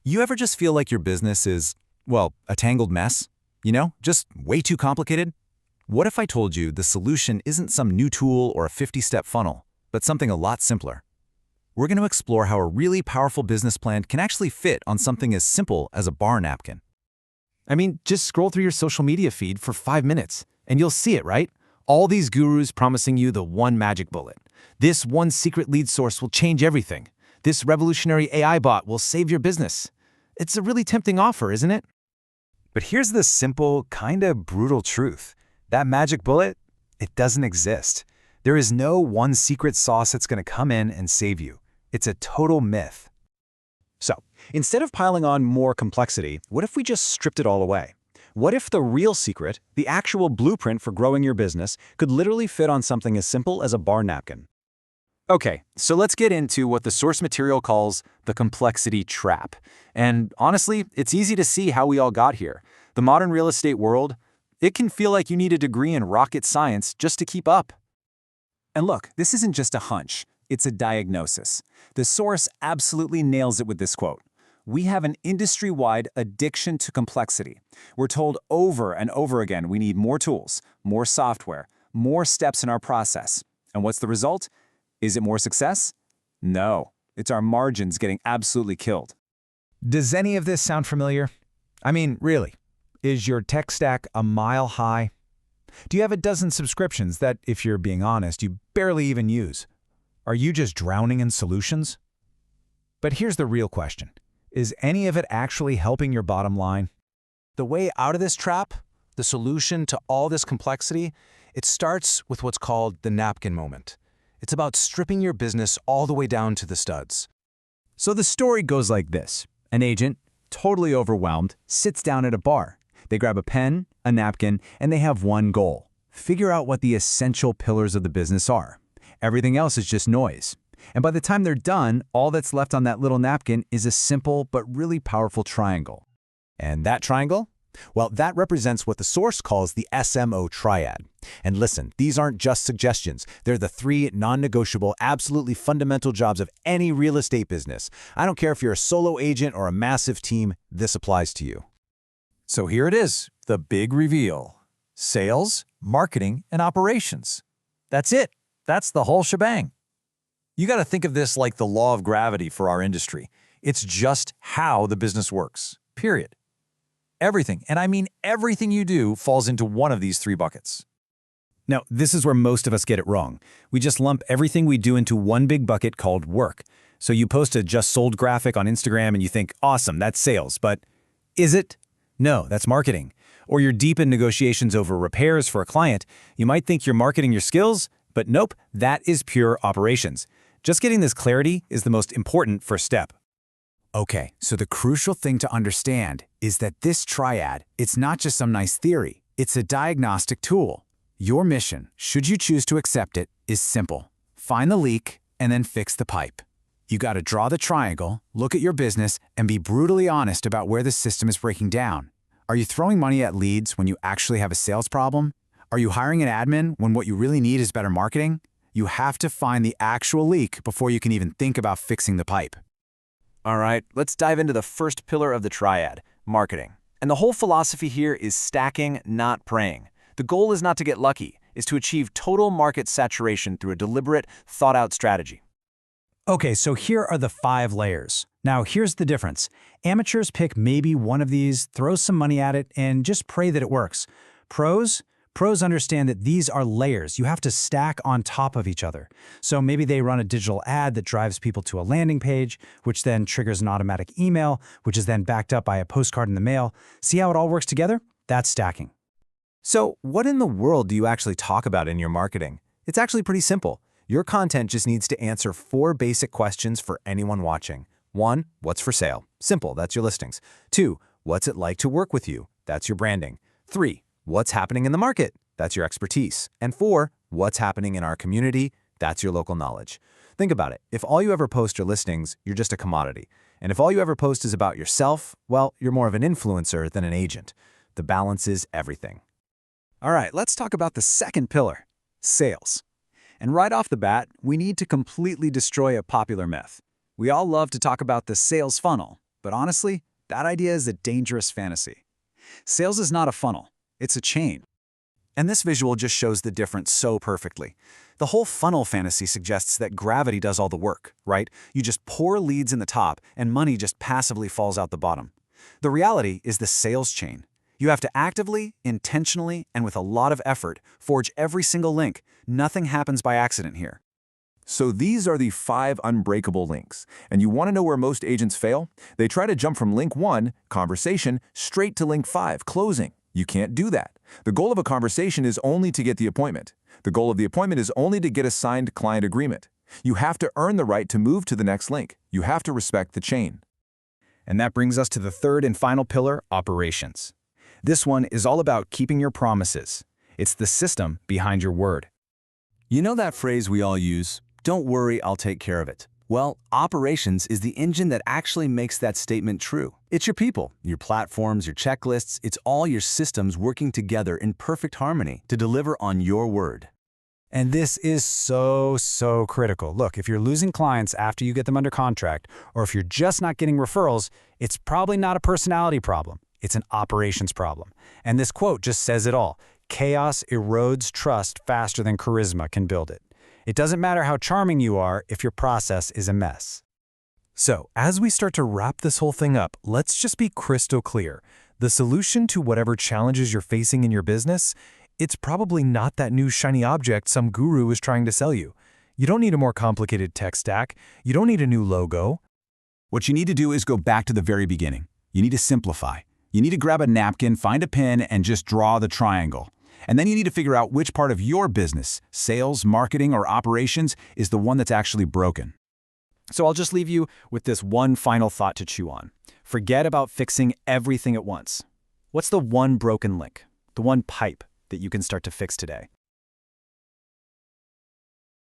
You ever just feel like your business is, well, a tangled mess? Just way too complicated? What if I told you the solution isn't some new tool or a 50-step funnel, but something a lot simpler? We're going to explore how a really powerful business plan can actually fit on something as simple as a bar napkin. I mean, just scroll through your social media feed for 5 minutes, and you'll see it, right? All these gurus promising you the one magic bullet. This one secret lead source will change everything. This revolutionary AI bot will save your business. It's a really tempting offer, isn't it? But here's the simple, kinda brutal truth. That magic bullet, it doesn't exist. There is no one secret sauce that's going to come in and save you. It's a total myth. So, instead of piling on more complexity, what if we just stripped it all away? What if the real secret, the actual blueprint for growing your business, could literally fit on something as simple as a bar napkin? Okay, so let's get into what the source material calls the complexity trap. And honestly, it's easy to see how we all got here. The modern real estate world, it can feel like you need a degree in rocket science just to keep up. And look, this isn't just a hunch, it's a diagnosis. The source absolutely nails it with this quote. We have an industry-wide addiction to complexity. We're told over and over again we need more tools, more software, more steps in our process. And what's the result? Is it more success? No, it's our margins getting absolutely killed. Does any of this sound familiar? I mean, really, is your tech stack a mile high? Do you have a dozen subscriptions that, if you're being honest, you barely even use? Are you just drowning in solutions? But here's the real question. Is any of it actually helping your bottom line? The way out of this trap, the solution to all this complexity, it starts with what's called the napkin moment. It's about stripping your business all the way down to the studs. So the story goes like this. An agent, totally overwhelmed, sits down at a bar. They grab a pen, a napkin, and they have one goal. Figure out what the essential pillars of the business are. Everything else is just noise. And by the time they're done, all that's left on that little napkin is a simple but really powerful triangle. And that triangle? Well, that represents what the source calls the SMO triad. And listen, these aren't just suggestions. They're the 3 non-negotiable, absolutely fundamental jobs of any real estate business. I don't care if you're a solo agent or a massive team, this applies to you. So here it is, the big reveal. Sales, marketing, and operations. That's it. That's the whole shebang. You got to think of this like the law of gravity for our industry. It's just how the business works, period. Everything, and I mean everything you do, falls into one of these 3 buckets. Now, this is where most of us get it wrong. We just lump everything we do into one big bucket called work. So you post a just sold graphic on Instagram and you think, awesome, that's sales. But is it? No, that's marketing. Or you're deep in negotiations over repairs for a client. You might think you're marketing your skills, but nope, that is pure operations. Just getting this clarity is the most important first step. Okay, so the crucial thing to understand is that this triad, it's not just some nice theory. It's a diagnostic tool. Your mission, should you choose to accept it, is simple. Find the leak and then fix the pipe. You got to draw the triangle, look at your business, and be brutally honest about where the system is breaking down. Are you throwing money at leads when you actually have a sales problem? Are you hiring an admin when what you really need is better marketing? You have to find the actual leak before you can even think about fixing the pipe. All right, let's dive into the first pillar of the triad, marketing. And the whole philosophy here is stacking, not praying. The goal is not to get lucky, is to achieve total market saturation through a deliberate, thought-out strategy. Okay, so here are the 5 layers. Now, here's the difference. Amateurs pick maybe one of these, throw some money at it, and just pray that it works. Pros understand that these are layers. You have to stack on top of each other. So maybe they run a digital ad that drives people to a landing page, which then triggers an automatic email, which is then backed up by a postcard in the mail. See how it all works together? That's stacking. So what in the world do you actually talk about in your marketing? It's actually pretty simple. Your content just needs to answer 4 basic questions for anyone watching. 1, what's for sale? Simple, that's your listings. 2, what's it like to work with you? That's your branding. 3, what's happening in the market? That's your expertise. And 4, what's happening in our community? That's your local knowledge. Think about it. If all you ever post are listings, you're just a commodity. And if all you ever post is about yourself, well, you're more of an influencer than an agent. The balance is everything. All right, let's talk about the second pillar, sales. And right off the bat, we need to completely destroy a popular myth. We all love to talk about the sales funnel. But honestly, that idea is a dangerous fantasy. Sales is not a funnel, it's a chain. And this visual just shows the difference so perfectly. The whole funnel fantasy suggests that gravity does all the work, right? You just pour leads in the top and money just passively falls out the bottom. The reality is the sales chain. You have to actively, intentionally, and with a lot of effort forge every single link. Nothing happens by accident here. So these are the 5 unbreakable links. And you want to know where most agents fail? They try to jump from link 1, conversation, straight to link 5, closing. You can't do that. The goal of a conversation is only to get the appointment. The goal of the appointment is only to get a signed client agreement. You have to earn the right to move to the next link. You have to respect the chain. And that brings us to the third and final pillar, operations. This one is all about keeping your promises. It's the system behind your word. You know that phrase we all use, "Don't worry, I'll take care of it." Well, operations is the engine that actually makes that statement true. It's your people, your platforms, your checklists, it's all your systems working together in perfect harmony to deliver on your word. And this is so critical. Look, if you're losing clients after you get them under contract, or if you're just not getting referrals, it's probably not a personality problem. It's an operations problem. And this quote just says it all. Chaos erodes trust faster than charisma can build it. It doesn't matter how charming you are if your process is a mess. So, as we start to wrap this whole thing up, let's just be crystal clear. The solution to whatever challenges you're facing in your business, it's probably not that new shiny object some guru is trying to sell you. You don't need a more complicated tech stack. You don't need a new logo. What you need to do is go back to the very beginning. You need to simplify. You need to grab a napkin, find a pen, and just draw the triangle. And then you need to figure out which part of your business, sales, marketing, or operations, is the one that's actually broken. So I'll just leave you with this one final thought to chew on. Forget about fixing everything at once. What's the one broken link, the one pipe that you can start to fix today?